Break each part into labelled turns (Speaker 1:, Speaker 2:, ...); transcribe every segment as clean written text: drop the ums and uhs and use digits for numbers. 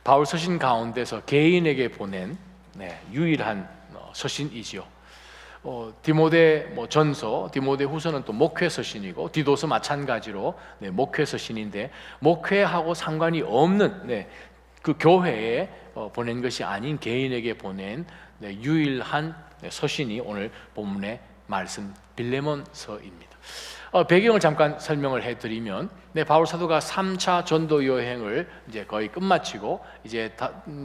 Speaker 1: 바울 서신 가운데서 개인에게 보낸 유일한 서신이지요. 디모데 전서, 디모데 후서는 또 목회 서신이고, 디도서 마찬가지로 목회 서신인데, 목회하고 상관이 없는 그 교회에 보낸 것이 아닌 개인에게 보낸 유일한 서신이 오늘 본문의 말씀 빌레몬서입니다. 배경을 잠깐 설명을 해드리면, 바울 사도가 3차 전도 여행을 이제 거의 끝마치고 이제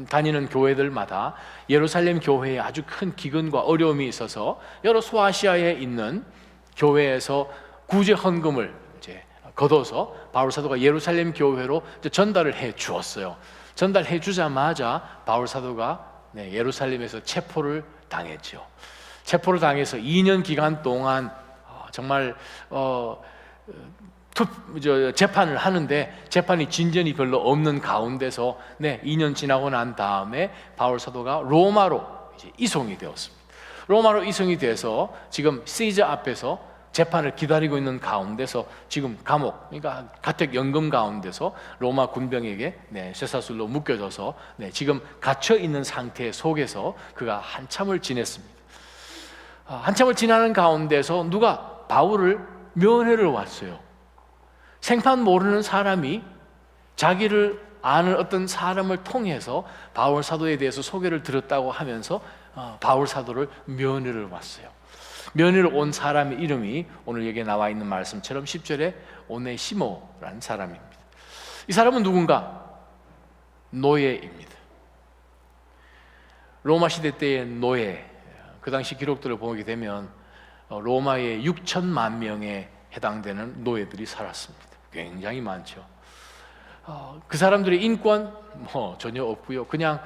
Speaker 1: 다니는 교회들마다 예루살렘 교회에 아주 큰 기근과 어려움이 있어서 여러 소아시아에 있는 교회에서 구제 헌금을 이제 걷어서 바울 사도가 예루살렘 교회로 이제 전달을 해 주었어요. 전달해 주자마자 바울 사도가 예루살렘에서 체포를 당했죠. 체포를 당해서 2년 기간 동안 정말 재판을 하는데, 재판이 진전이 별로 없는 가운데서 2년 지나고 난 다음에 바울 사도가 로마로 이제 이송이 되었습니다. 로마로 이송이 돼서 지금 시저 앞에서 재판을 기다리고 있는 가운데서 지금 감옥, 그러니까 가택연금 가운데서 로마 군병에게 쇠사슬로 묶여져서 지금 갇혀 있는 상태 속에서 그가 한참을 지냈습니다. 한참을 지나는 가운데서 누가 바울을 면회를 왔어요. 생판 모르는 사람이 자기를 아는 어떤 사람을 통해서 바울 사도에 대해서 소개를 들었다고 하면서 바울 사도를 면회를 왔어요. 면회를 온 사람의 이름이 오늘 여기에 나와 있는 말씀처럼 10절에 오네시모라는 사람입니다. 이 사람은 누군가? 노예입니다. 로마 시대 때의 노예, 그 당시 기록들을 보게 되면 로마에 6천만 명에 해당되는 노예들이 살았습니다. 굉장히 많죠. 그 사람들의 인권 전혀 없고요. 그냥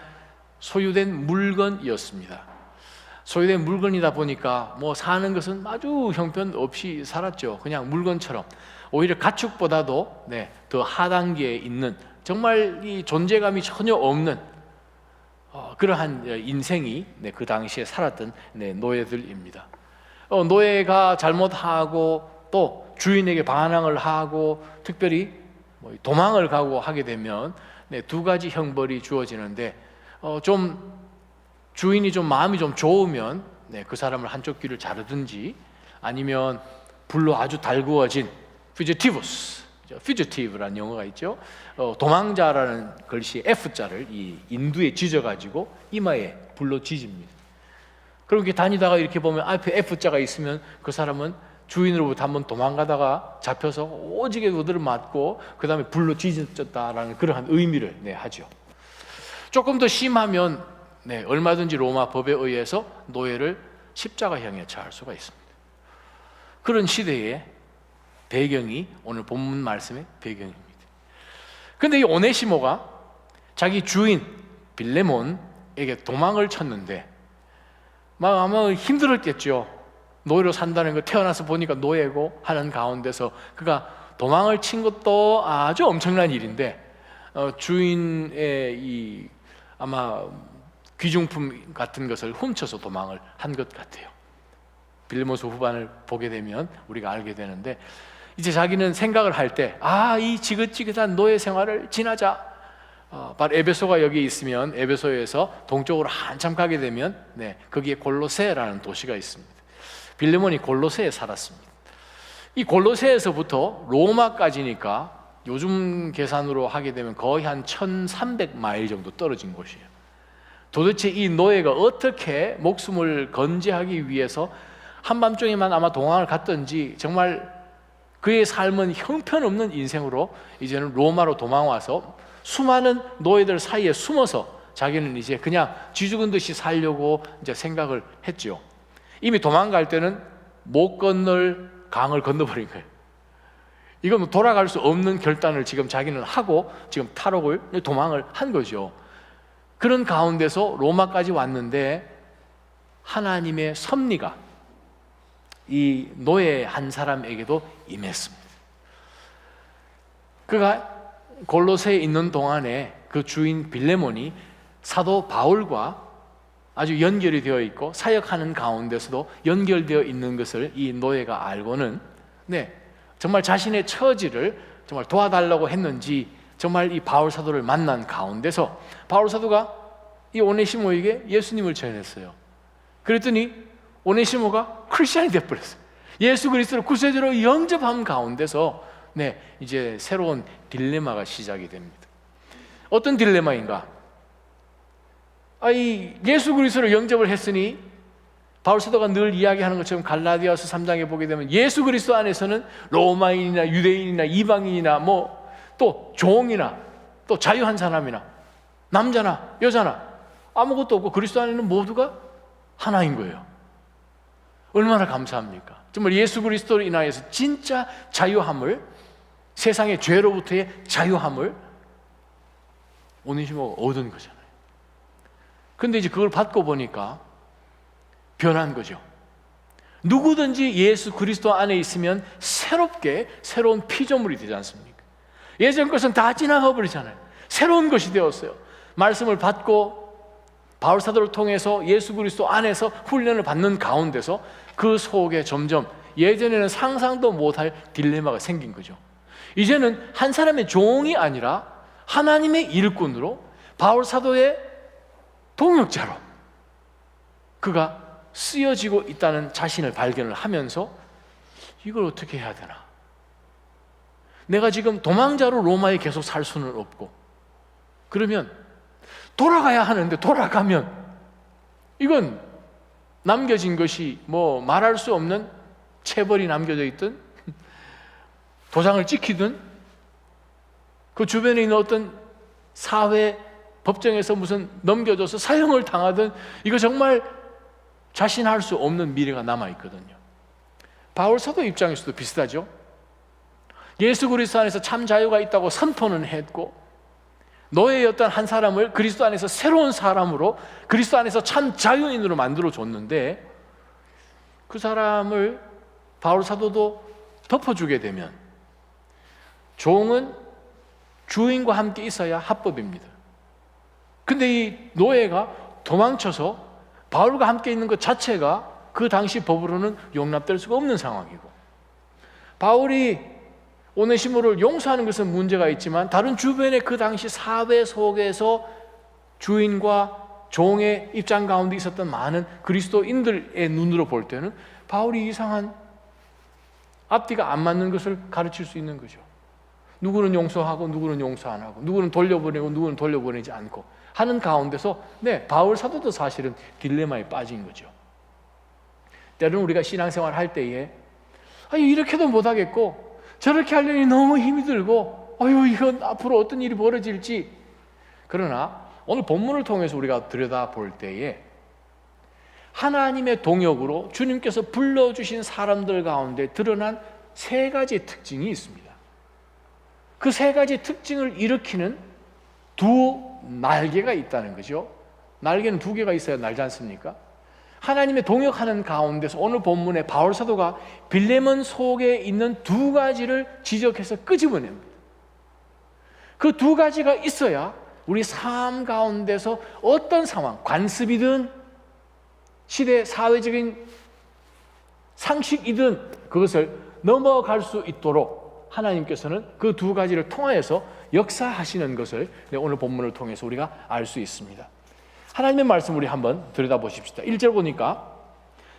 Speaker 1: 소유된 물건이었습니다. 소유된 물건이다 보니까 사는 것은 아주 형편없이 살았죠. 그냥 물건처럼. 오히려 가축보다도 더 하단계에 있는, 정말 이 존재감이 전혀 없는 그러한 인생이 그 당시에 살았던 노예들입니다. 노예가 잘못하고 또 주인에게 반항을 하고 특별히 도망을 가고 하게 되면 두 가지 형벌이 주어지는데, 좀 주인이 좀 마음이 좀 좋으면 그 사람을 한쪽 귀를 자르든지, 아니면 불로 아주 달구어진 퓨지티브라는 영어가 있죠. 도망자라는 글씨 F자를 이 인두에 지져가지고 이마에 불로 지집니다. 그렇게 다니다가 이렇게 보면 앞에 F자가 있으면 그 사람은 주인으로부터 한번 도망가다가 잡혀서 오지게 두드려 맞고 그 다음에 불로 지졌다라는 그러한 의미를 하죠. 조금 더 심하면 얼마든지 로마 법에 의해서 노예를 십자가형에 처할 수가 있습니다. 그런 시대의 배경이 오늘 본문 말씀의 배경입니다. 그런데 이 오네시모가 자기 주인 빌레몬에게 도망을 쳤는데 아마 힘들었겠죠. 노예로 산다는 거, 태어나서 보니까 노예고 하는 가운데서 그가 도망을 친 것도 아주 엄청난 일인데, 주인의 이 아마 귀중품 같은 것을 훔쳐서 도망을 한 것 같아요. 빌레몬서 후반을 보게 되면 우리가 알게 되는데, 이제 자기는 생각을 할 때 이 지긋지긋한 노예 생활을 지나자. 바로 에베소가 여기 있으면 에베소에서 동쪽으로 한참 가게 되면 거기에 골로새라는 도시가 있습니다. 빌레몬이 골로새에 살았습니다. 이 골로새에서부터 로마까지니까 요즘 계산으로 하게 되면 거의 한 1300마일 정도 떨어진 곳이에요. 도대체 이 노예가 어떻게 목숨을 건지하기 위해서 한밤중에만 아마 도망을 갔던지, 정말 그의 삶은 형편없는 인생으로 이제는 로마로 도망와서 수많은 노예들 사이에 숨어서 자기는 이제 그냥 쥐죽은 듯이 살려고 이제 생각을 했죠. 이미 도망갈 때는 못 건널 강을 건너버린 거예요. 이건 돌아갈 수 없는 결단을 지금 자기는 하고 지금 탈옥을, 도망을 한 거죠. 그런 가운데서 로마까지 왔는데 하나님의 섭리가 이 노예 한 사람에게도 임했습니다. 그가 골로새에 있는 동안에 그 주인 빌레몬이 사도 바울과 아주 연결이 되어 있고 사역하는 가운데서도 연결되어 있는 것을 이 노예가 알고는 정말 자신의 처지를 정말 도와달라고 했는지 정말 이 바울 사도를 만난 가운데서 바울 사도가 이 오네시모에게 예수님을 전했어요. 그랬더니 오네시모가 크리스찬이 되어버렸어요. 예수 그리스도를 구세주로 영접한 가운데서 이제 새로운 딜레마가 시작이 됩니다. 어떤 딜레마인가? 이 예수 그리스도를 영접을 했으니 바울 사도가 늘 이야기하는 것처럼 갈라디아서 3장에 보게 되면 예수 그리스도 안에서는 로마인이나 유대인이나 이방인이나 또 종이나 또 자유한 사람이나 남자나 여자나 아무것도 없고 그리스도 안에는 모두가 하나인 거예요. 얼마나 감사합니까? 정말 예수 그리스도로 인하여서 진짜 자유함을, 세상의 죄로부터의 자유함을 오네시모가 얻은 거잖아요. 근데 이제 그걸 받고 보니까 변한 거죠. 누구든지 예수 그리스도 안에 있으면 새로운 피조물이 되지 않습니까? 예전 것은 다 지나가 버리잖아요. 새로운 것이 되었어요. 말씀을 받고 바울 사도를 통해서 예수 그리스도 안에서 훈련을 받는 가운데서 그 속에 점점 예전에는 상상도 못할 딜레마가 생긴 거죠. 이제는 한 사람의 종이 아니라 하나님의 일꾼으로 바울 사도의 동역자로 그가 쓰여지고 있다는 자신을 발견을 하면서 이걸 어떻게 해야 되나? 내가 지금 도망자로 로마에 계속 살 수는 없고, 그러면 돌아가야 하는데 돌아가면 이건 남겨진 것이 말할 수 없는 체벌이 남겨져 있든 도장을 찍히든 그 주변에 있는 어떤 사회 법정에서 무슨 넘겨줘서 사형을 당하든 이거 정말 자신할 수 없는 미래가 남아있거든요. 바울 사도 입장에서도 비슷하죠. 예수 그리스도 안에서 참 자유가 있다고 선포는 했고 노예였던 한 사람을 그리스도 안에서 새로운 사람으로 그리스도 안에서 참 자유인으로 만들어줬는데 그 사람을 바울 사도도 덮어주게 되면 종은 주인과 함께 있어야 합법입니다. 근데 이 노예가 도망쳐서 바울과 함께 있는 것 자체가 그 당시 법으로는 용납될 수가 없는 상황이고, 바울이 오네시모를 용서하는 것은 문제가 있지만 다른 주변의 그 당시 사회 속에서 주인과 종의 입장 가운데 있었던 많은 그리스도인들의 눈으로 볼 때는 바울이 이상한 앞뒤가 안 맞는 것을 가르칠 수 있는 거죠. 누구는 용서하고 누구는 용서 안 하고, 누구는 돌려보내고 누구는 돌려보내지 않고 하는 가운데서 바울 사도도 사실은 딜레마에 빠진 거죠. 때로는 우리가 신앙생활 할 때에 이렇게도 못하겠고 저렇게 하려니 너무 힘이 들고 이건 앞으로 어떤 일이 벌어질지. 그러나 오늘 본문을 통해서 우리가 들여다볼 때에 하나님의 동역으로 주님께서 불러주신 사람들 가운데 드러난 세 가지 특징이 있습니다. 그 세 가지 특징을 일으키는 두 날개가 있다는 거죠. 날개는 두 개가 있어야 날지 않습니까? 하나님의 동역하는 가운데서 오늘 본문에 바울 사도가 빌레몬 속에 있는 두 가지를 지적해서 끄집어냅니다. 그 두 가지가 있어야 우리 삶 가운데서 어떤 상황, 관습이든 시대 사회적인 상식이든 그것을 넘어갈 수 있도록 하나님께서는 그 두 가지를 통하여서 역사하시는 것을 오늘 본문을 통해서 우리가 알 수 있습니다. 하나님의 말씀 우리 한번 들여다보십시다. 1절 보니까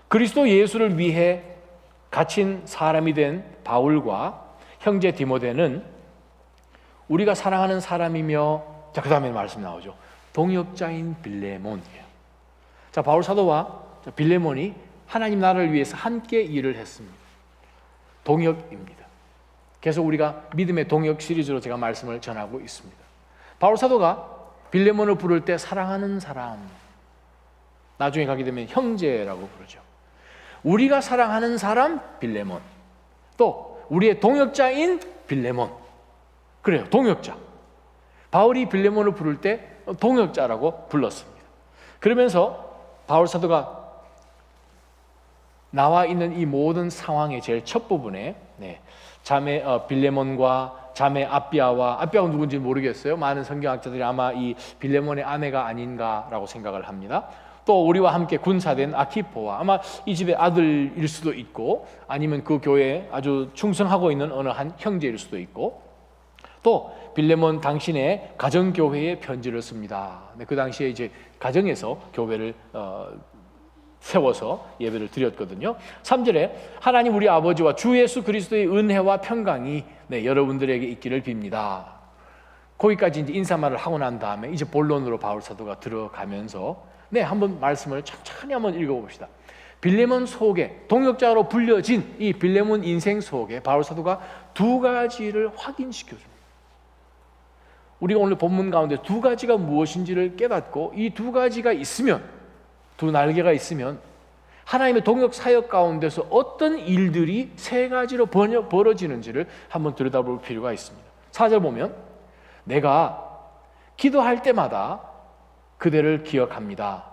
Speaker 1: 그리스도 예수를 위해 갇힌 사람이 된 바울과 형제 디모데는 우리가 사랑하는 사람이며, 자, 그 다음에 말씀 나오죠. 동역자인 빌레몬이에요. 자, 바울 사도와 빌레몬이 하나님 나라를 위해서 함께 일을 했습니다. 동역입니다. 계속 우리가 믿음의 동역 시리즈로 제가 말씀을 전하고 있습니다. 바울 사도가 빌레몬을 부를 때 사랑하는 사람, 나중에 가게 되면 형제라고 부르죠. 우리가 사랑하는 사람 빌레몬, 또 우리의 동역자인 빌레몬, 그래요, 동역자. 바울이 빌레몬을 부를 때 동역자라고 불렀습니다. 그러면서 바울 사도가 나와 있는 이 모든 상황의 제일 첫 부분에 자매 빌레몬과 자매 아비아가 누군지 모르겠어요. 많은 성경학자들이 아마 이 빌레몬의 아내가 아닌가라고 생각을 합니다. 또 우리와 함께 군사된 아키포와, 아마 이 집의 아들일 수도 있고 아니면 그 교회에 아주 충성하고 있는 어느 한 형제일 수도 있고, 또 빌레몬 당신의 가정교회에 편지를 씁니다. 그 당시에 이제 가정에서 교회를 세워서 예배를 드렸거든요. 3절에 하나님 우리 아버지와 주 예수 그리스도의 은혜와 평강이 여러분들에게 있기를 빕니다. 거기까지 이제 인사말을 하고 난 다음에 이제 본론으로 바울 사도가 들어가면서 한번 말씀을 천천히 한번 읽어봅시다. 빌레몬 속에 동역자로 불려진 이 빌레몬 인생 속에 바울 사도가 두 가지를 확인시켜줍니다. 우리가 오늘 본문 가운데 두 가지가 무엇인지를 깨닫고 이 두 가지가 있으면, 두 날개가 있으면 하나님의 동역 사역 가운데서 어떤 일들이 세 가지로 벌어지는지를 한번 들여다볼 필요가 있습니다. 4절 보면 내가 기도할 때마다 그대를 기억합니다.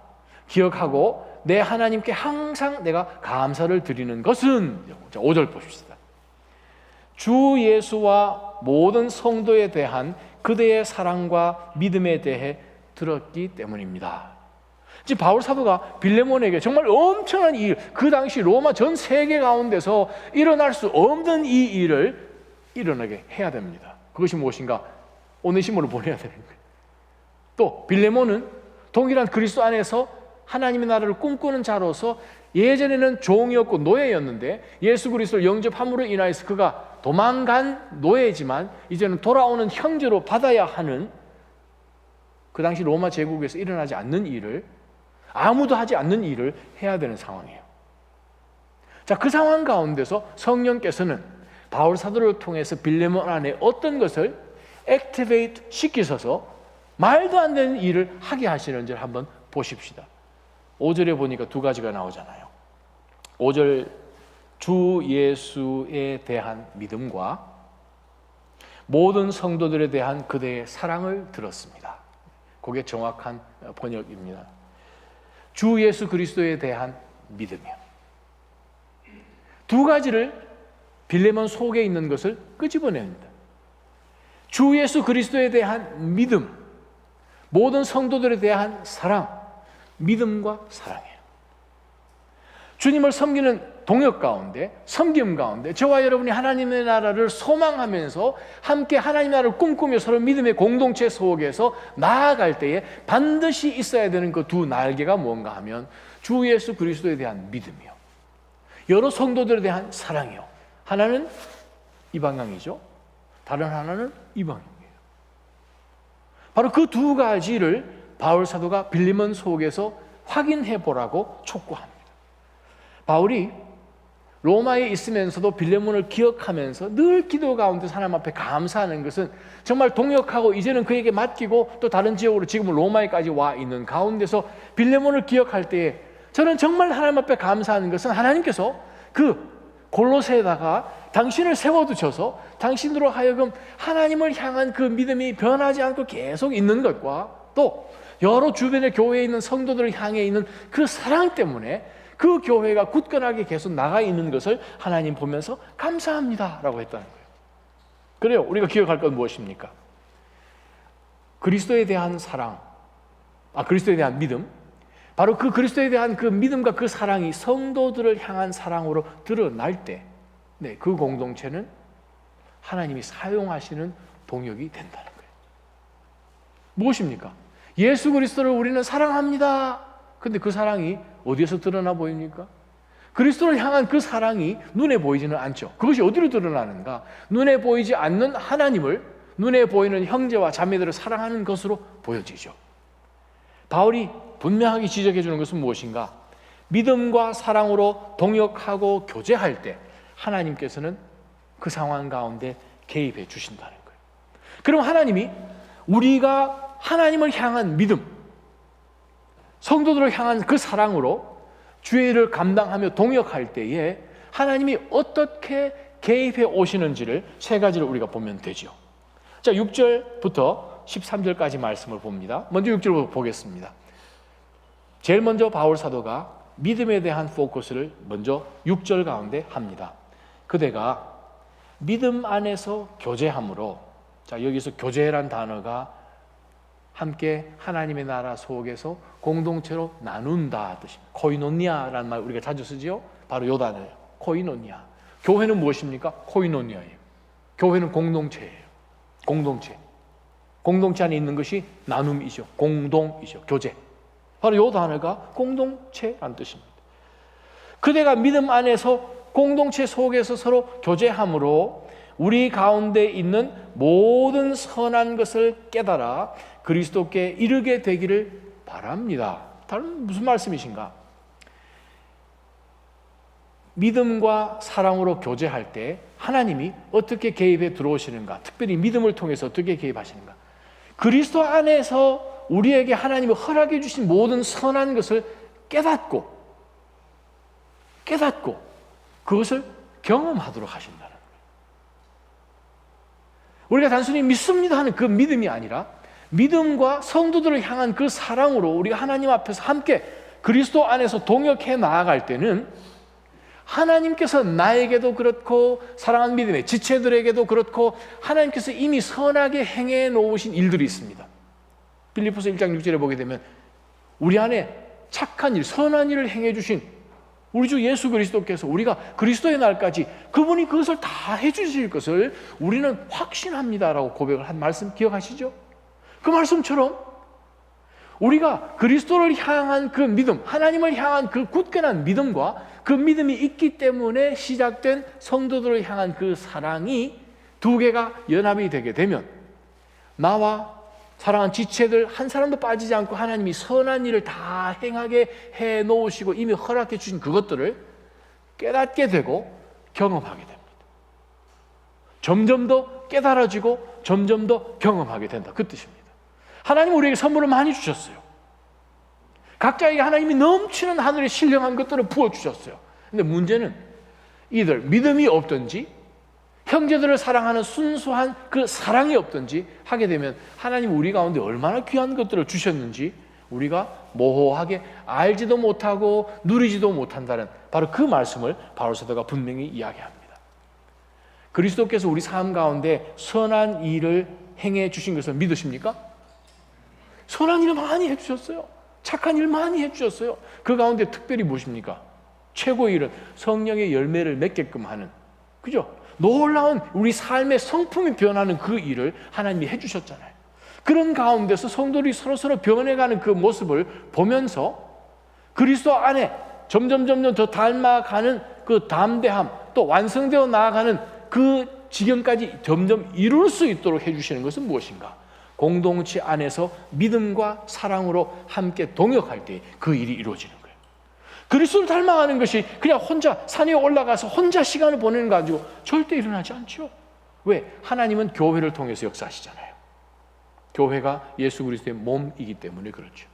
Speaker 1: 기억하고 내 하나님께 항상 내가 감사를 드리는 것은, 5절 보십시다. 주 예수와 모든 성도에 대한 그대의 사랑과 믿음에 대해 들었기 때문입니다. 지금 바울 사도가 빌레몬에게 정말 엄청난 일, 그 당시 로마 전 세계 가운데서 일어날 수 없는 이 일을 일어나게 해야 됩니다. 그것이 무엇인가? 오네시모를 보내야 되는 거예요. 또 빌레몬은 동일한 그리스도 안에서 하나님의 나라를 꿈꾸는 자로서 예전에는 종이었고 노예였는데 예수 그리스도를 영접함으로 인하여서 그가 도망간 노예지만 이제는 돌아오는 형제로 받아야 하는, 그 당시 로마 제국에서 일어나지 않는 일을, 아무도 하지 않는 일을 해야 되는 상황이에요. 자, 그 상황 가운데서 성령께서는 바울 사도를 통해서 빌레몬 안에 어떤 것을 액티베이트 시키셔서 말도 안 되는 일을 하게 하시는지를 한번 보십시다. 5절에 보니까 두 가지가 나오잖아요. 5절 주 예수에 대한 믿음과 모든 성도들에 대한 그대의 사랑을 들었습니다. 그게 정확한 번역입니다. 주 예수 그리스도에 대한 믿음이요. 두 가지를 빌레몬 속에 있는 것을 끄집어냅니다. 주 예수 그리스도에 대한 믿음, 모든 성도들에 대한 사랑, 믿음과 사랑이에요. 주님을 섬기는 동역 가운데, 섬김 가운데 저와 여러분이 하나님의 나라를 소망하면서 함께 하나님의 나라를 꿈꾸며 서로 믿음의 공동체 속에서 나아갈 때에 반드시 있어야 되는 그 두 날개가 뭔가 하면 주 예수 그리스도에 대한 믿음이요, 여러 성도들에 대한 사랑이요. 하나는 이 방향이죠. 다른 하나는 이 방향이에요. 바로 그 두 가지를 바울 사도가 빌레몬 속에서 확인해 보라고 촉구합니다. 바울이 로마에 있으면서도 빌레몬을 기억하면서 늘 기도 가운데 하나님 앞에 감사하는 것은 정말 동역하고 이제는 그에게 맡기고 또 다른 지역으로 지금 로마에까지 와 있는 가운데서 빌레몬을 기억할 때에 저는 정말 하나님 앞에 감사하는 것은 하나님께서 그 골로새에다가 당신을 세워두셔서 당신으로 하여금 하나님을 향한 그 믿음이 변하지 않고 계속 있는 것과 또 여러 주변의 교회에 있는 성도들을 향해 있는 그 사랑 때문에 그 교회가 굳건하게 계속 나가 있는 것을 하나님 보면서 감사합니다 라고 했다는 거예요. 그래요. 우리가 기억할 건 무엇입니까? 그리스도에 대한 사랑, 그리스도에 대한 믿음, 바로 그 그리스도에 대한 그 믿음과 그 사랑이 성도들을 향한 사랑으로 드러날 때 그 공동체는 하나님이 사용하시는 동역이 된다는 거예요. 무엇입니까? 예수 그리스도를 우리는 사랑합니다. 근데 그 사랑이 어디에서 드러나 보입니까? 그리스도를 향한 그 사랑이 눈에 보이지는 않죠. 그것이 어디로 드러나는가? 눈에 보이지 않는 하나님을 눈에 보이는 형제와 자매들을 사랑하는 것으로 보여지죠. 바울이 분명하게 지적해 주는 것은 무엇인가? 믿음과 사랑으로 동역하고 교제할 때 하나님께서는 그 상황 가운데 개입해 주신다는 거예요. 그럼 하나님이 우리가 하나님을 향한 믿음, 성도들을 향한 그 사랑으로 주의 일을 감당하며 동역할 때에 하나님이 어떻게 개입해 오시는지를 세 가지를 우리가 보면 되죠. 자, 6절부터 13절까지 말씀을 봅니다. 먼저 6절부터 보겠습니다. 제일 먼저 바울 사도가 믿음에 대한 포커스를 먼저 6절 가운데 합니다. 그대가 믿음 안에서 교제함으로, 자, 여기서 교제란 단어가 함께 하나님의 나라 속에서 공동체로 나눈다 뜻입니다. 코이노니아라는 말 우리가 자주 쓰지요. 바로 요 단어예요. 코이노니아. 교회는 무엇입니까? 코이노니아예요. 교회는 공동체예요. 공동체. 공동체 안에 있는 것이 나눔이죠. 공동이죠. 교제. 바로 이 단어가 공동체란 뜻입니다. 그대가 믿음 안에서 공동체 속에서 서로 교제함으로 우리 가운데 있는 모든 선한 것을 깨달아 그리스도께 이르게 되기를 바랍니다. 다른 무슨 말씀이신가? 믿음과 사랑으로 교제할 때 하나님이 어떻게 개입해 들어오시는가? 특별히 믿음을 통해서 어떻게 개입하시는가? 그리스도 안에서 우리에게 하나님이 허락해 주신 모든 선한 것을 깨닫고 그것을 경험하도록 하신다는 거예요. 우리가 단순히 믿습니다 하는 그 믿음이 아니라 믿음과 성도들을 향한 그 사랑으로 우리가 하나님 앞에서 함께 그리스도 안에서 동역해 나아갈 때는 하나님께서 나에게도 그렇고 사랑하는 믿음의 지체들에게도 그렇고 하나님께서 이미 선하게 행해 놓으신 일들이 있습니다. 빌립보서 1장 6절에 보게 되면 우리 안에 착한 일, 선한 일을 행해 주신 우리 주 예수 그리스도께서 우리가 그리스도의 날까지 그분이 그것을 다 해주실 것을 우리는 확신합니다라고 고백을 한 말씀 기억하시죠? 그 말씀처럼 우리가 그리스도를 향한 그 믿음, 하나님을 향한 그 굳건한 믿음과 그 믿음이 있기 때문에 시작된 성도들을 향한 그 사랑이 두 개가 연합이 되게 되면 나와 사랑하는 지체들 한 사람도 빠지지 않고 하나님이 선한 일을 다 행하게 해 놓으시고 이미 허락해 주신 그것들을 깨닫게 되고 경험하게 됩니다. 점점 더 깨달아지고 점점 더 경험하게 된다. 그 뜻입니다. 하나님은 우리에게 선물을 많이 주셨어요. 각자에게 하나님이 넘치는 하늘의 신령한 것들을 부어주셨어요. 근데 문제는 이들 믿음이 없든지 형제들을 사랑하는 순수한 그 사랑이 없든지 하게 되면 하나님 우리 가운데 얼마나 귀한 것들을 주셨는지 우리가 모호하게 알지도 못하고 누리지도 못한다는 바로 그 말씀을 바울 사도가 분명히 이야기합니다. 그리스도께서 우리 삶 가운데 선한 일을 행해 주신 것을 믿으십니까? 선한 일을 많이 해주셨어요. 착한 일 많이 해주셨어요. 그 가운데 특별히 무엇입니까? 최고의 일은 성령의 열매를 맺게끔 하는, 그죠? 놀라운 우리 삶의 성품이 변하는 그 일을 하나님이 해주셨잖아요. 그런 가운데서 성도들이 서로 변해가는 그 모습을 보면서 그리스도 안에 점점 더 닮아가는 그 담대함, 또 완성되어 나아가는 그 지경까지 점점 이룰 수 있도록 해주시는 것은 무엇인가? 공동체 안에서 믿음과 사랑으로 함께 동역할 때 그 일이 이루어지는 거예요. 그리스도를 닮아가는 것이 그냥 혼자 산에 올라가서 혼자 시간을 보내는 거 가지고 절대 일어나지 않죠. 왜? 하나님은 교회를 통해서 역사하시잖아요. 교회가 예수 그리스도의 몸이기 때문에 그렇죠.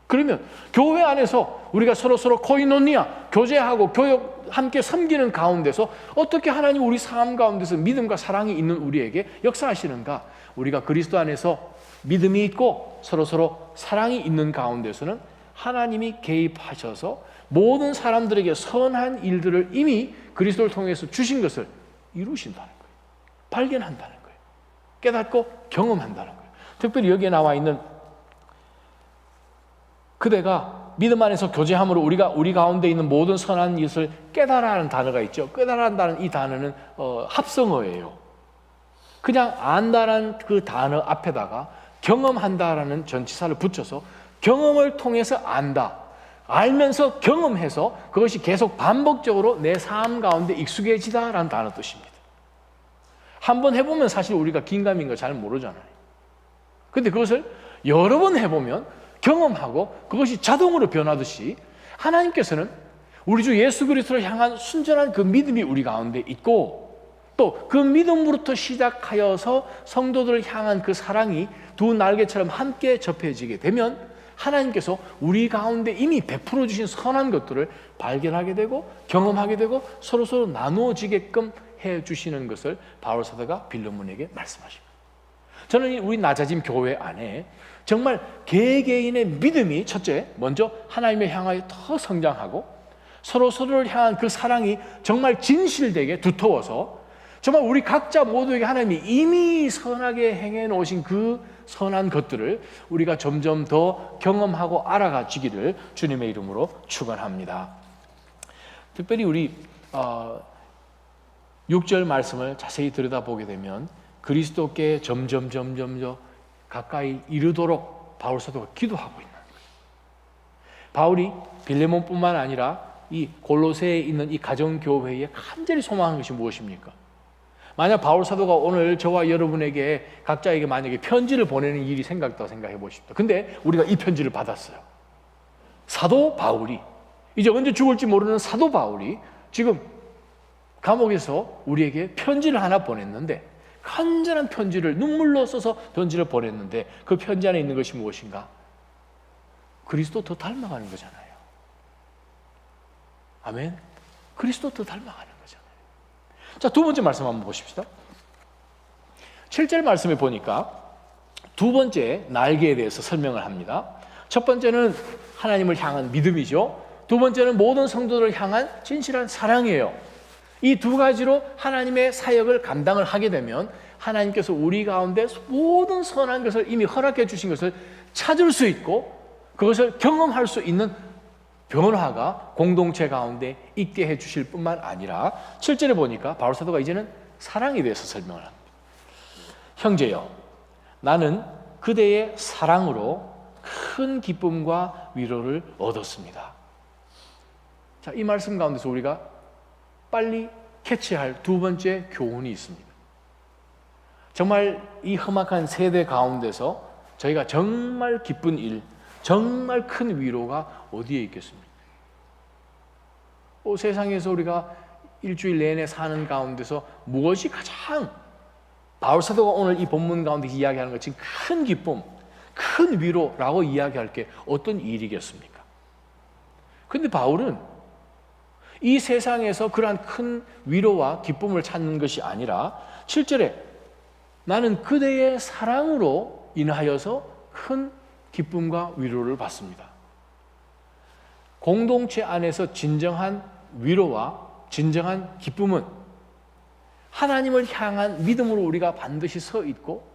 Speaker 1: 그러면 교회 안에서 우리가 서로 코이노니아, 교제하고 교역 함께 섬기는 가운데서 어떻게 하나님 우리 삶 가운데서 믿음과 사랑이 있는 우리에게 역사하시는가? 우리가 그리스도 안에서 믿음이 있고 서로 사랑이 있는 가운데서는 하나님이 개입하셔서 모든 사람들에게 선한 일들을 이미 그리스도를 통해서 주신 것을 이루신다는 거예요. 발견한다는 거예요. 깨닫고 경험한다는 거예요. 특별히 여기에 나와 있는 그대가 믿음 안에서 교제함으로 우리가 우리 가운데 있는 모든 선한 것을 깨달아라는 단어가 있죠. 깨달아라는 이 단어는 합성어예요. 그냥 안다라는 그 단어 앞에다가 경험한다라는 전치사를 붙여서 경험을 통해서 안다. 알면서 경험해서 그것이 계속 반복적으로 내 삶 가운데 익숙해지다라는 단어 뜻입니다. 한번 해보면 사실 우리가 긴가민 거 잘 모르잖아요. 근데 그것을 여러 번 해보면 경험하고 그것이 자동으로 변하듯이 하나님께서는 우리 주 예수 그리스도를 향한 순전한 그 믿음이 우리 가운데 있고 또 그 믿음으로부터 시작하여서 성도들을 향한 그 사랑이 두 날개처럼 함께 접해지게 되면 하나님께서 우리 가운데 이미 베풀어 주신 선한 것들을 발견하게 되고 경험하게 되고 서로 나누어지게끔 해주시는 것을 바울 사도가 빌레몬에게 말씀하십니다. 저는 우리 낮아짐 교회 안에 정말 개개인의 믿음이 첫째 먼저 하나님을 향하여 더 성장하고 서로를 향한 그 사랑이 정말 진실되게 두터워서 정말 우리 각자 모두에게 하나님이 이미 선하게 행해 놓으신 그 선한 것들을 우리가 점점 더 경험하고 알아가지기를 주님의 이름으로 축원합니다. 특별히 우리 6절 말씀을 자세히 들여다보게 되면 그리스도께 점점 가까이 이르도록 바울 사도가 기도하고 있는 거예요. 바울이 빌레몬뿐만 아니라 이 골로새에 있는 이 가정교회에 간절히 소망하는 것이 무엇입니까? 만약 바울 사도가 오늘 저와 여러분에게 각자에게 만약에 편지를 보내는 일이 생각했다고 생각해 보십시오. 근데 우리가 이 편지를 받았어요. 사도 바울이, 이제 언제 죽을지 모르는 사도 바울이 지금 감옥에서 우리에게 편지를 하나 보냈는데, 간절한 편지를 눈물로 써서 편지를 보냈는데, 그 편지 안에 있는 것이 무엇인가? 그리스도 더 닮아가는 거잖아요. 아멘. 그리스도 더 닮아가는 거잖아요. 자, 두 번째 말씀 한번 보십시다. 7절 말씀에 보니까 두 번째 날개에 대해서 설명을 합니다. 첫 번째는 하나님을 향한 믿음이죠. 두 번째는 모든 성도들을 향한 진실한 사랑이에요. 이 두 가지로 하나님의 사역을 감당을 하게 되면 하나님께서 우리 가운데 모든 선한 것을 이미 허락해 주신 것을 찾을 수 있고, 그것을 경험할 수 있는 변화가 공동체 가운데 있게 해 주실 뿐만 아니라 7절에 보니까 바울 사도가 이제는 사랑에 대해서 설명을 합니다. 형제여, 나는 그대의 사랑으로 큰 기쁨과 위로를 얻었습니다. 자, 이 말씀 가운데서 우리가 빨리 캐치할 두 번째 교훈이 있습니다. 정말 이 험악한 세대 가운데서 저희가 정말 기쁜 일, 정말 큰 위로가 어디에 있겠습니까? 세상에서 우리가 일주일 내내 사는 가운데서 무엇이 가장 바울 사도가 오늘 이 본문 가운데 이야기하는 것이 큰 기쁨, 큰 위로라고 이야기할 게 어떤 일이겠습니까? 그런데 바울은 이 세상에서 그러한 큰 위로와 기쁨을 찾는 것이 아니라 7절에 나는 그대의 사랑으로 인하여서 큰 기쁨과 위로를 받습니다. 공동체 안에서 진정한 위로와 진정한 기쁨은 하나님을 향한 믿음으로 우리가 반드시 서 있고,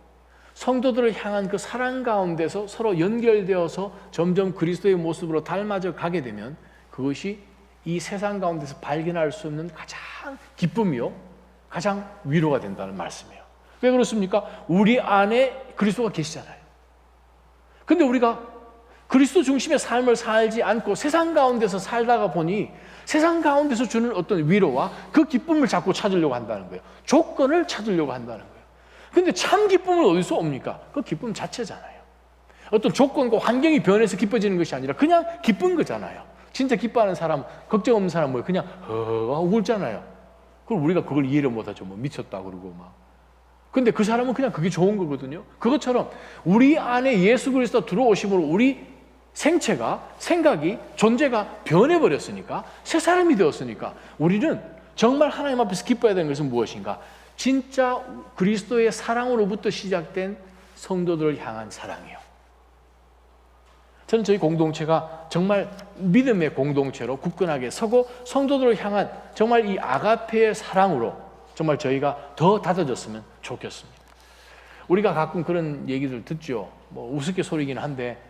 Speaker 1: 성도들을 향한 그 사랑 가운데서 서로 연결되어서 점점 그리스도의 모습으로 닮아져 가게 되면 그것이 이 세상 가운데서 발견할 수 없는 가장 기쁨이요, 가장 위로가 된다는 말씀이에요. 왜 그렇습니까? 우리 안에 그리스도가 계시잖아요. 근데 우리가 그리스도 중심의 삶을 살지 않고 세상 가운데서 살다가 보니 세상 가운데서 주는 어떤 위로와 그 기쁨을 자꾸 찾으려고 한다는 거예요. 조건을 찾으려고 한다는 거예요. 근데 참 기쁨은 어디서 옵니까? 그 기쁨 자체잖아요. 어떤 조건과 환경이 변해서 기뻐지는 것이 아니라 그냥 기쁜 거잖아요. 진짜 기뻐하는 사람, 걱정 없는 사람 뭐예요? 그냥 하고 울잖아요. 그럼 우리가 그걸 이해를 못하죠. 뭐 미쳤다 그러고 막. 근데 그 사람은 그냥 그게 좋은 거거든요. 그것처럼 우리 안에 예수 그리스도 들어오심으로 우리 생체가, 생각이, 존재가 변해버렸으니까, 새 사람이 되었으니까 우리는 정말 하나님 앞에서 기뻐해야 되는 것은 무엇인가? 진짜 그리스도의 사랑으로부터 시작된 성도들을 향한 사랑이에요. 저는 저희 공동체가 정말 믿음의 공동체로 굳건하게 서고 성도들을 향한 정말 이 아가페의 사랑으로 정말 저희가 더 다져졌으면 좋겠습니다. 우리가 가끔 그런 얘기들 듣죠. 뭐 우스갯소리긴 한데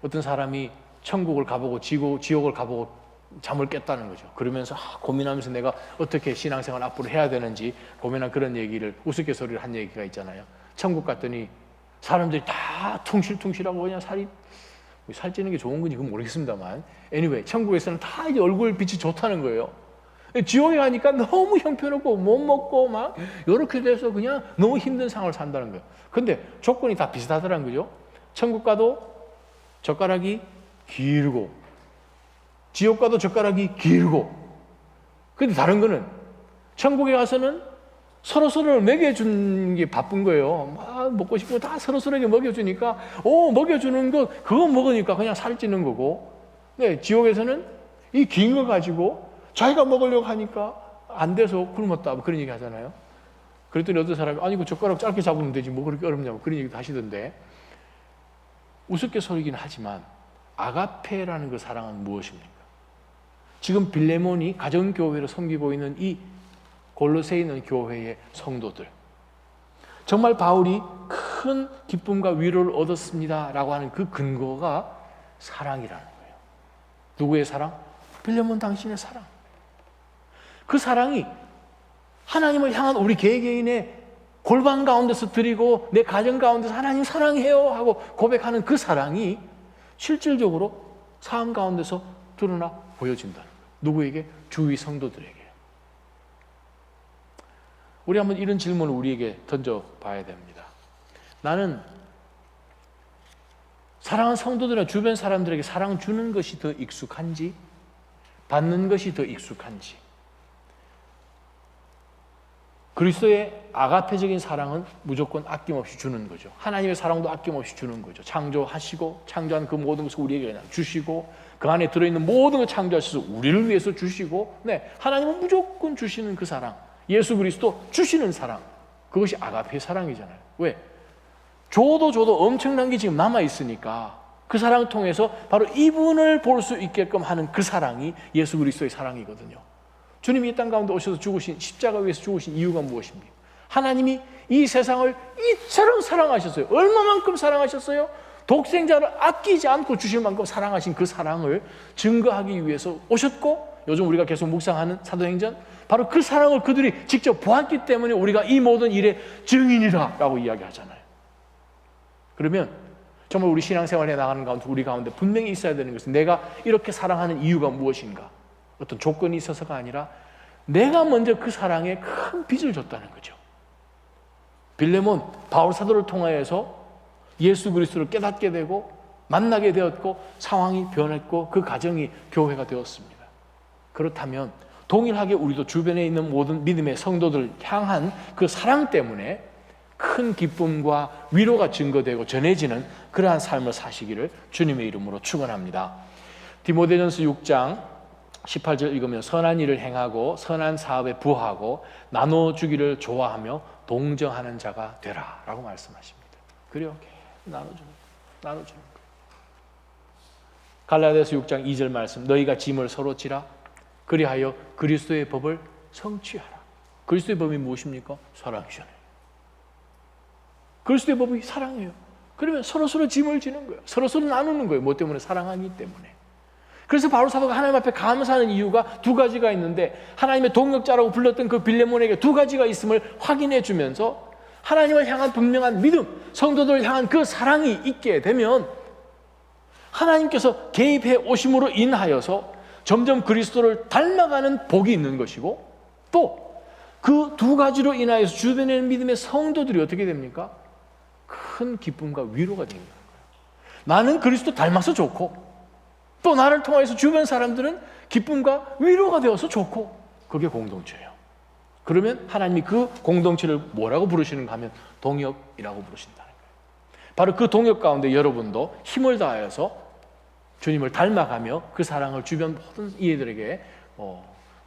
Speaker 1: 어떤 사람이 천국을 가보고 지옥을 가보고 잠을 깼다는 거죠. 그러면서 고민하면서 내가 어떻게 신앙생활 앞으로 해야 되는지 고민한 그런 얘기를, 우스갯소리를 한 얘기가 있잖아요. 천국 갔더니 사람들이 다 퉁실퉁실하고 그냥 살찌는 게 좋은 건지 그건 모르겠습니다만, anyway 천국에서는 다 이제 얼굴 빛이 좋다는 거예요. 지옥에 가니까 너무 형편없고 못 먹고 막 이렇게 돼서 그냥 너무 힘든 상황을 산다는 거예요. 근데 조건이 다 비슷하더라는 거죠. 천국 가도 젓가락이 길고 지옥 가도 젓가락이 길고. 근데 다른 거는 천국에 가서는 서로서로 먹여주는 게 바쁜 거예요. 막 먹고 싶고 다 서로서로에게 먹여주니까 먹여주는 거 그거 먹으니까 그냥 살찌는 거고. 네, 지옥에서는 이 긴 거 가지고 자기가 먹으려고 하니까 안 돼서 굶었다 뭐 그런 얘기 하잖아요. 그랬더니 어떤 사람이 아니 그 젓가락 짧게 잡으면 되지 뭐 그렇게 어렵냐고 그런 얘기도 하시던데, 우습게소리긴 하지만 아가페라는 그 사랑은 무엇입니까? 지금 빌레몬이 가정교회로 섬기고 있는 이 골로새에 있는 교회의 성도들, 정말 바울이 큰 기쁨과 위로를 얻었습니다 라고 하는 그 근거가 사랑이라는 거예요. 누구의 사랑? 빌레몬 당신의 사랑. 그 사랑이 하나님을 향한 우리 개개인의 골방 가운데서 드리고 내 가정 가운데서 하나님 사랑해요 하고 고백하는 그 사랑이 실질적으로 삶 가운데서 드러나 보여진다는 거예요. 누구에게? 주위 성도들에게. 우리 한번 이런 질문을 우리에게 던져봐야 됩니다. 나는 사랑하는 성도들이나 주변 사람들에게 사랑 주는 것이 더 익숙한지, 받는 것이 더 익숙한지. 그리스도의 아가페적인 사랑은 무조건 아낌없이 주는 거죠. 하나님의 사랑도 아낌없이 주는 거죠. 창조하시고 창조한 그 모든 것을 우리에게 그냥 주시고 그 안에 들어있는 모든 걸 창조하셔서 우리를 위해서 주시고, 네, 하나님은 무조건 주시는 그 사랑, 예수 그리스도 주시는 사랑, 그것이 아가페 사랑이잖아요. 왜? 줘도 엄청난 게 지금 남아있으니까 그 사랑을 통해서 바로 이분을 볼 수 있게끔 하는 그 사랑이 예수 그리스도의 사랑이거든요. 주님이 이 땅 가운데 오셔서 죽으신, 십자가 위에서 죽으신 이유가 무엇입니까? 하나님이 이 세상을 이처럼 사랑하셨어요. 얼마만큼 사랑하셨어요? 독생자를 아끼지 않고 주실 만큼 사랑하신 그 사랑을 증거하기 위해서 오셨고, 요즘 우리가 계속 묵상하는 사도행전, 바로 그 사랑을 그들이 직접 보았기 때문에 우리가 이 모든 일의 증인이라 라고 이야기하잖아요. 그러면 정말 우리 신앙생활에 나가는 가운데 우리 가운데 분명히 있어야 되는 것은, 내가 이렇게 사랑하는 이유가 무엇인가? 어떤 조건이 있어서가 아니라 내가 먼저 그 사랑에 큰 빚을 줬다는 거죠. 빌레몬, 바울 사도를 통하여서 예수 그리스도를 깨닫게 되고 만나게 되었고 상황이 변했고 그 가정이 교회가 되었습니다. 그렇다면 동일하게 우리도 주변에 있는 모든 믿음의 성도들 향한 그 사랑 때문에 큰 기쁨과 위로가 증거되고 전해지는 그러한 삶을 사시기를 주님의 이름으로 축원합니다. 디모데전서 6장 18절 읽으면, 선한 일을 행하고 선한 사업에 부하고 나눠주기를 좋아하며 동정하는 자가 되라 라고 말씀하십니다. 그래요. 나눠주는 거예요. 갈라디아서 6장 2절 말씀, 너희가 짐을 서로 지라 그리하여 그리스도의 법을 성취하라. 그리스도의 법이 무엇입니까? 사랑이잖아요. 그리스도의 법이 사랑이에요. 그러면 서로서로 짐을 지는 거예요. 서로서로 나누는 거예요. 뭐 때문에? 사랑하기 때문에. 그래서 바울 사도가 하나님 앞에 감사하는 이유가 두 가지가 있는데, 하나님의 동역자라고 불렀던 그 빌레몬에게 두 가지가 있음을 확인해 주면서 하나님을 향한 분명한 믿음, 성도들을 향한 그 사랑이 있게 되면 하나님께서 개입해 오심으로 인하여서 점점 그리스도를 닮아가는 복이 있는 것이고, 또 그 두 가지로 인하여서 주변에 있는 믿음의 성도들이 어떻게 됩니까? 큰 기쁨과 위로가 되는 거예요. 나는 그리스도 닮아서 좋고, 또 나를 통해서 주변 사람들은 기쁨과 위로가 되어서 좋고, 그게 공동체예요. 그러면 하나님이 그 공동체를 뭐라고 부르시는가 하면 동역이라고 부르신다는 거예요. 바로 그 동역 가운데 여러분도 힘을 다하여서 주님을 닮아가며 그 사랑을 주변 모든 이들에게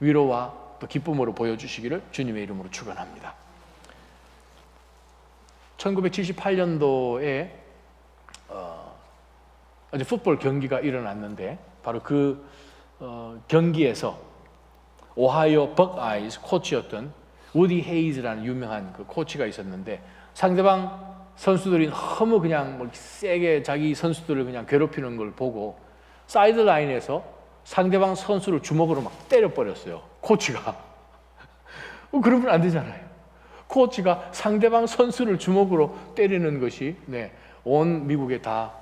Speaker 1: 위로와 또 기쁨으로 보여주시기를 주님의 이름으로 축원합니다. 1978년도에 어제 풋볼 경기가 일어났는데, 바로 그 경기에서 오하이오 벅아이즈 코치였던 우디 헤이즈라는 유명한 그 코치가 있었는데, 상대방 선수들이 너무 그냥 뭐 세게 자기 선수들을 그냥 괴롭히는 걸 보고 사이드라인에서 상대방 선수를 주먹으로 막 때려버렸어요. 코치가. 그러면 안 되잖아요. 코치가 상대방 선수를 주먹으로 때리는 것이 온 미국에 다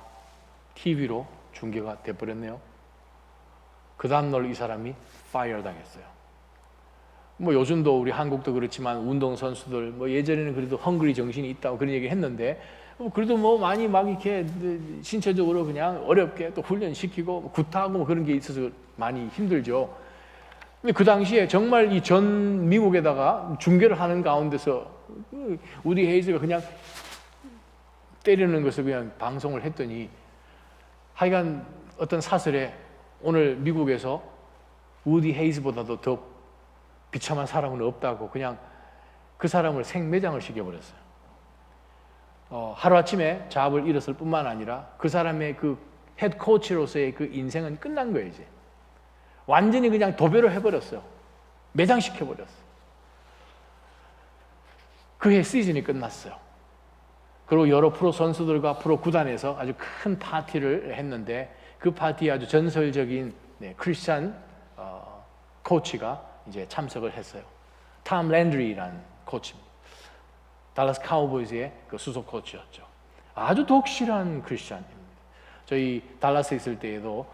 Speaker 1: TV로 중계가 돼버렸네요. 그 다음날 이 사람이 파이어 당했어요. 뭐 요즘도 우리 한국도 그렇지만 운동선수들 뭐 예전에는 그래도 헝그리 정신이 있다고 그런 얘기 했는데, 그래도 뭐 많이 막 이렇게 신체적으로 그냥 어렵게 또 훈련시키고 굿하고 뭐 그런 게 있어서 많이 힘들죠. 근데 그 당시에 정말 이 전 미국에다가 중계를 하는 가운데서 우디 헤이즈가 그냥 때리는 것을 그냥 방송을 했더니, 하여간 어떤 사설에 오늘 미국에서 우디 헤이즈보다도 더 비참한 사람은 없다고 그냥 그 사람을 생매장을 시켜버렸어요. 하루아침에 잡을 잃었을 뿐만 아니라 그 사람의 그 헤드 코치로서의 그 인생은 끝난 거예요. 이제 완전히 그냥 도배를 해버렸어요. 매장시켜버렸어요. 그해 시즌이 끝났어요. 그리고 여러 프로 선수들과 프로 구단에서 아주 큰 파티를 했는데, 그 파티에 아주 전설적인 크리스찬 코치가 이제 참석을 했어요. 톰 랜드리라는 코치입니다. 달라스 카우보이즈의 그 수석 코치였죠. 아주 독실한 크리스찬입니다. 저희 달라스에 있을 때에도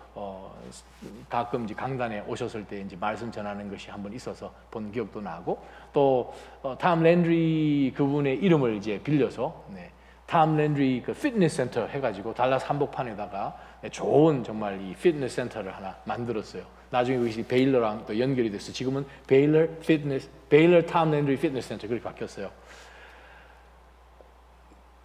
Speaker 1: 가끔 이제 강단에 오셨을 때 이제 말씀 전하는 것이 한번 있어서 본 기억도 나고, 또 탐 랜드리 그분의 이름을 이제 빌려서 탐 랜드리 그 피트니스 센터 해가지고 달라스 한복판에다가 좋은 정말 이 피트니스 센터를 하나 만들었어요. 나중에 그것이 베일러랑 또 연결이 돼서 지금은 베일러 탐 랜드리 피트니스 센터 그렇게 바뀌었어요.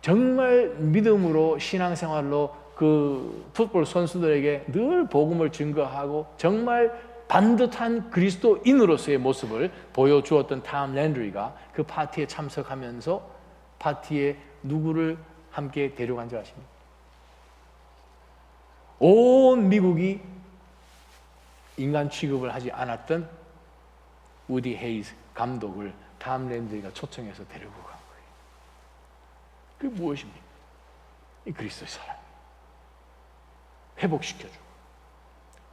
Speaker 1: 정말 믿음으로 신앙생활로 그 풋볼 선수들에게 늘 복음을 증거하고 정말 반듯한 그리스도인으로서의 모습을 보여주었던 탐 랜드리가 그 파티에 참석하면서 파티에 누구를 함께 데려간 줄 아십니까? 온 미국이 인간 취급을 하지 않았던 우디 헤이즈 감독을 탐 랜드리가 초청해서 데리고 간 거예요. 그게 무엇입니까? 이 그리스도의 사랑. 회복시켜주고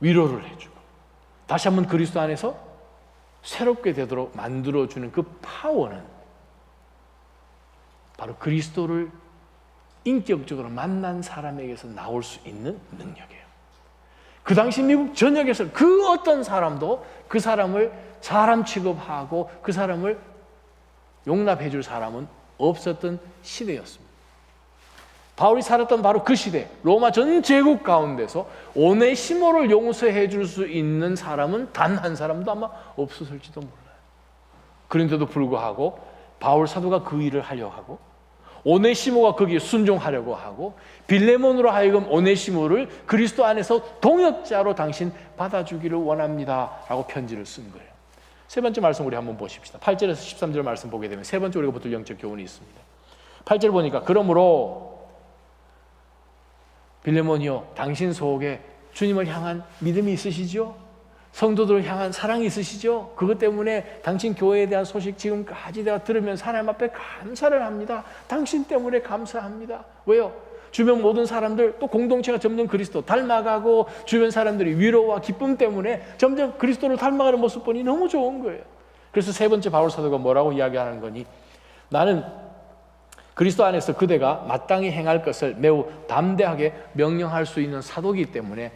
Speaker 1: 위로를 해주고 다시 한번 그리스도 안에서 새롭게 되도록 만들어주는 그 파워는 바로 그리스도를 인격적으로 만난 사람에게서 나올 수 있는 능력이에요. 그 당시 미국 전역에서 그 어떤 사람도 그 사람을 사람 취급하고 그 사람을 용납해 줄 사람은 없었던 시대였습니다. 바울이 살았던 바로 그 시대, 로마 전 제국 가운데서 오네시모를 용서해 줄 수 있는 사람은 단 한 사람도 아마 없었을지도 몰라요. 그런데도 불구하고 바울 사도가 그 일을 하려고 하고, 오네시모가 거기에 순종하려고 하고, 빌레몬으로 하여금 오네시모를 그리스도 안에서 동역자로 당신 받아주기를 원합니다 라고 편지를 쓴 거예요. 세 번째 말씀 우리 한번 보십시다. 8절에서 13절 말씀 보게 되면 세 번째 우리가 붙을 영적 교훈이 있습니다. 8절 보니까 그러므로 빌레몬이요, 당신 속에 주님을 향한 믿음이 있으시죠? 성도들을 향한 사랑이 있으시죠? 그것 때문에 당신 교회에 대한 소식 지금까지 내가 들으면서 하나님 앞에 감사를 합니다. 당신 때문에 감사합니다. 왜요? 주변 모든 사람들, 또 공동체가 점점 그리스도 닮아가고 주변 사람들이 위로와 기쁨 때문에 점점 그리스도를 닮아가는 모습 보니 너무 좋은 거예요. 그래서 세 번째 바울 사도가 뭐라고 이야기하는 거니? 나는 그리스도 안에서 그대가 마땅히 행할 것을 매우 담대하게 명령할 수 있는 사도이기 때문에,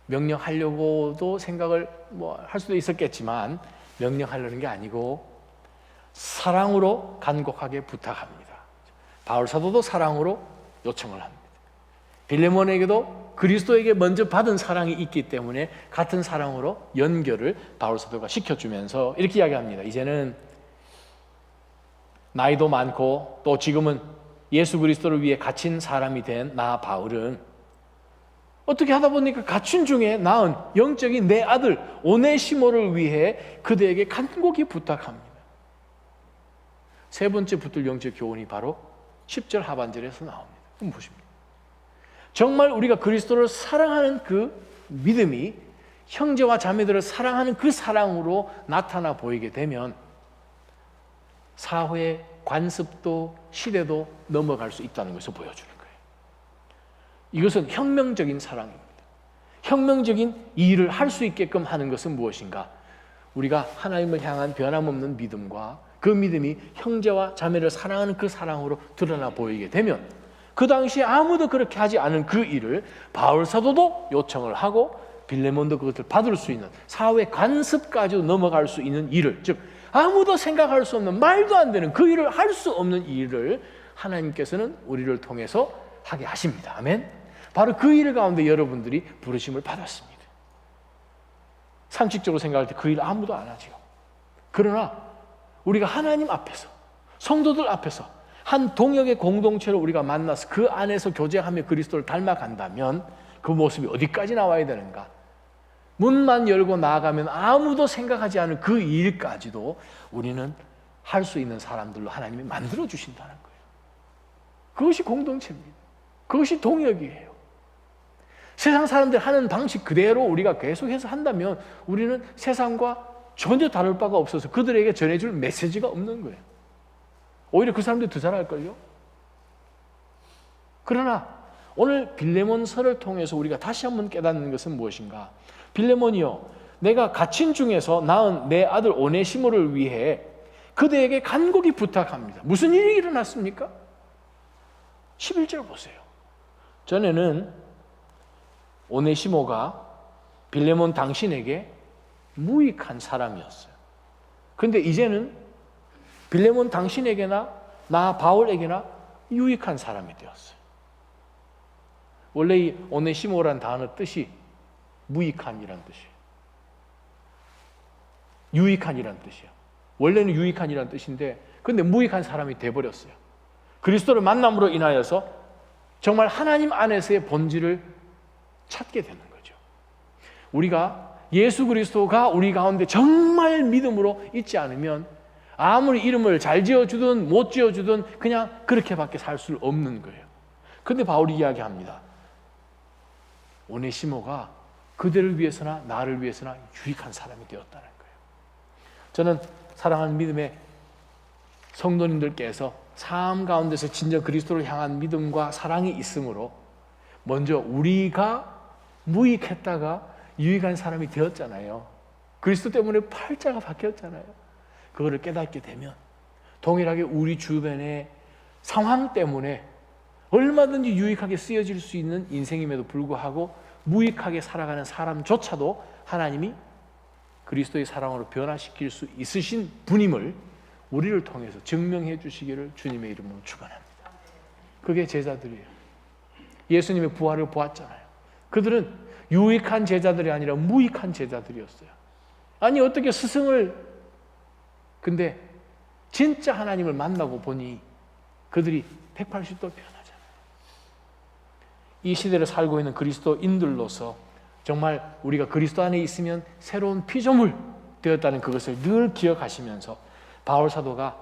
Speaker 1: 명령하려고도 생각을 할 수도 있었겠지만 명령하려는 게 아니고 사랑으로 간곡하게 부탁합니다. 바울 사도도 사랑으로 요청을 합니다. 빌레몬에게도 그리스도에게 먼저 받은 사랑이 있기 때문에 같은 사랑으로 연결을 바울 사도가 시켜주면서 이렇게 이야기합니다. 이제는 나이도 많고 또 지금은 예수 그리스도를 위해 갇힌 사람이 된 나 바울은 어떻게 하다 보니까 갇힌 중에 낳은 영적인 내 아들 오네시모를 위해 그대에게 간곡히 부탁합니다. 세 번째 붙들 영적 교훈이 바로 10절 하반절에서 나옵니다. 그럼 보십니다. 정말 우리가 그리스도를 사랑하는 그 믿음이 형제와 자매들을 사랑하는 그 사랑으로 나타나 보이게 되면 사회, 관습도, 시대도 넘어갈 수 있다는 것을 보여주는 거예요. 이것은 혁명적인 사랑입니다. 혁명적인 일을 할 수 있게끔 하는 것은 무엇인가? 우리가 하나님을 향한 변함없는 믿음과 그 믿음이 형제와 자매를 사랑하는 그 사랑으로 드러나 보이게 되면 그 당시에 아무도 그렇게 하지 않은 그 일을 바울 사도도 요청을 하고 빌레몬도 그것을 받을 수 있는 사회 관습까지도 넘어갈 수 있는 일을, 즉 아무도 생각할 수 없는 말도 안 되는 그 일을 할 수 없는 일을 하나님께서는 우리를 통해서 하게 하십니다. 아멘. 바로 그 일 가운데 여러분들이 부르심을 받았습니다. 상식적으로 생각할 때 그 일 아무도 안 하죠. 그러나 우리가 하나님 앞에서, 성도들 앞에서 한 동역의 공동체를 우리가 만나서 그 안에서 교제하며 그리스도를 닮아간다면 그 모습이 어디까지 나와야 되는가? 문만 열고 나아가면 아무도 생각하지 않은 그 일까지도 우리는 할 수 있는 사람들로 하나님이 만들어 주신다는 거예요. 그것이 공동체입니다. 그것이 동역이에요. 세상 사람들 하는 방식 그대로 우리가 계속해서 한다면 우리는 세상과 전혀 다를 바가 없어서 그들에게 전해줄 메시지가 없는 거예요. 오히려 그 사람들이 더 잘할걸요. 그러나 오늘 빌레몬서를 통해서 우리가 다시 한번 깨닫는 것은 무엇인가? 빌레몬이요, 내가 갇힌 중에서 낳은 내 아들 오네시모를 위해 그대에게 간곡히 부탁합니다. 무슨 일이 일어났습니까? 11절 보세요. 전에는 오네시모가 빌레몬 당신에게 무익한 사람이었어요. 그런데 이제는 빌레몬 당신에게나 나 바울에게나 유익한 사람이 되었어요. 원래 이 오네시모란 단어 뜻이 무익한이란 뜻이에요. 유익한이란 뜻이에요. 원래는 유익한이란 뜻인데 근데 무익한 사람이 돼버렸어요. 그리스도를 만남으로 인하여서 정말 하나님 안에서의 본질을 찾게 되는 거죠. 우리가 예수 그리스도가 우리 가운데 정말 믿음으로 있지 않으면 아무리 이름을 잘 지어주든 못 지어주든 그냥 그렇게밖에 살 수 없는 거예요. 그런데 바울이 이야기합니다. 오네시모가 그대를 위해서나 나를 위해서나 유익한 사람이 되었다는 거예요. 저는 사랑하는 믿음의 성도님들께서 삶 가운데서 진정 그리스도를 향한 믿음과 사랑이 있으므로 먼저 우리가 무익했다가 유익한 사람이 되었잖아요. 그리스도 때문에 팔자가 바뀌었잖아요. 그거를 깨닫게 되면 동일하게 우리 주변의 상황 때문에 얼마든지 유익하게 쓰여질 수 있는 인생임에도 불구하고 무익하게 살아가는 사람조차도 하나님이 그리스도의 사랑으로 변화시킬 수 있으신 분임을 우리를 통해서 증명해 주시기를 주님의 이름으로 축원합니다. 그게 제자들이에요. 예수님의 부활을 보았잖아요. 그들은 유익한 제자들이 아니라 무익한 제자들이었어요. 아니 어떻게 스승을 근데 진짜 하나님을 만나고 보니 그들이 180도 변하잖아요. 이 시대를 살고 있는 그리스도인들로서 정말 우리가 그리스도 안에 있으면 새로운 피조물 되었다는 그것을 늘 기억하시면서 바울 사도가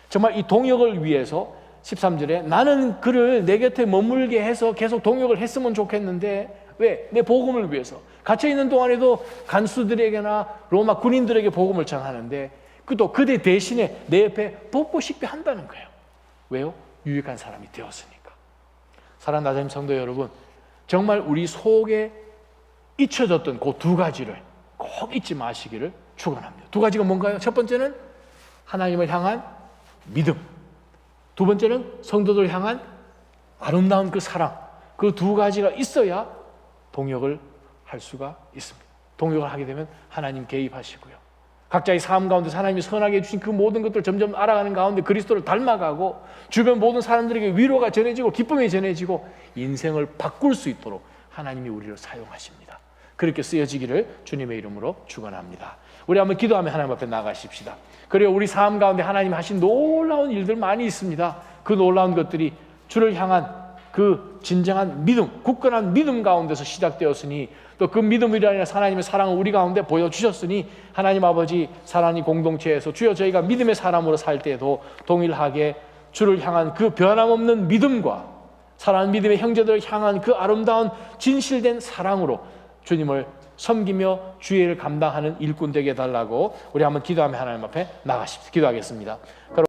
Speaker 1: 정말 이 동역을 위해서 13절에 나는 그를 내 곁에 머물게 해서 계속 동역을 했으면 좋겠는데 왜? 내 복음을 위해서 갇혀있는 동안에도 간수들에게나 로마 군인들에게 복음을 전하는데 또 그대 대신에 내 옆에 복고 식비 한다는 거예요. 왜요? 유익한 사람이 되었으니까. 사랑하는 나자님 성도 여러분, 정말 우리 속에 잊혀졌던 그 두 가지를 꼭 잊지 마시기를 축원합니다. 두 가지가 뭔가요? 첫 번째는 하나님을 향한 믿음, 두 번째는 성도들 향한 아름다운 그 사랑. 그 두 가지가 있어야 동역을 할 수가 있습니다. 동역을 하게 되면 하나님 개입하시고요. 각자의 삶 가운데서 하나님이 선하게 해주신 그 모든 것들을 점점 알아가는 가운데 그리스도를 닮아가고 주변 모든 사람들에게 위로가 전해지고 기쁨이 전해지고 인생을 바꿀 수 있도록 하나님이 우리를 사용하십니다. 그렇게 쓰여지기를 주님의 이름으로 축원합니다. 우리 한번 기도하며 하나님 앞에 나가십시다. 그리고 우리 삶 가운데 하나님 하신 놀라운 일들 많이 있습니다. 그 놀라운 것들이 주를 향한 그 진정한 믿음, 굳건한 믿음 가운데서 시작되었으니 또 그 믿음이라 인해서 하나님의 사랑을 우리 가운데 보여주셨으니 하나님 아버지 사랑의 공동체에서 주여 저희가 믿음의 사람으로 살 때에도 동일하게 주를 향한 그 변함없는 믿음과 사랑하는 믿음의 형제들을 향한 그 아름다운 진실된 사랑으로 주님을 섬기며 주의 일을 감당하는 일꾼 되게 해달라고 우리 한번 기도하며 하나님 앞에 나가십시오. 기도하겠습니다.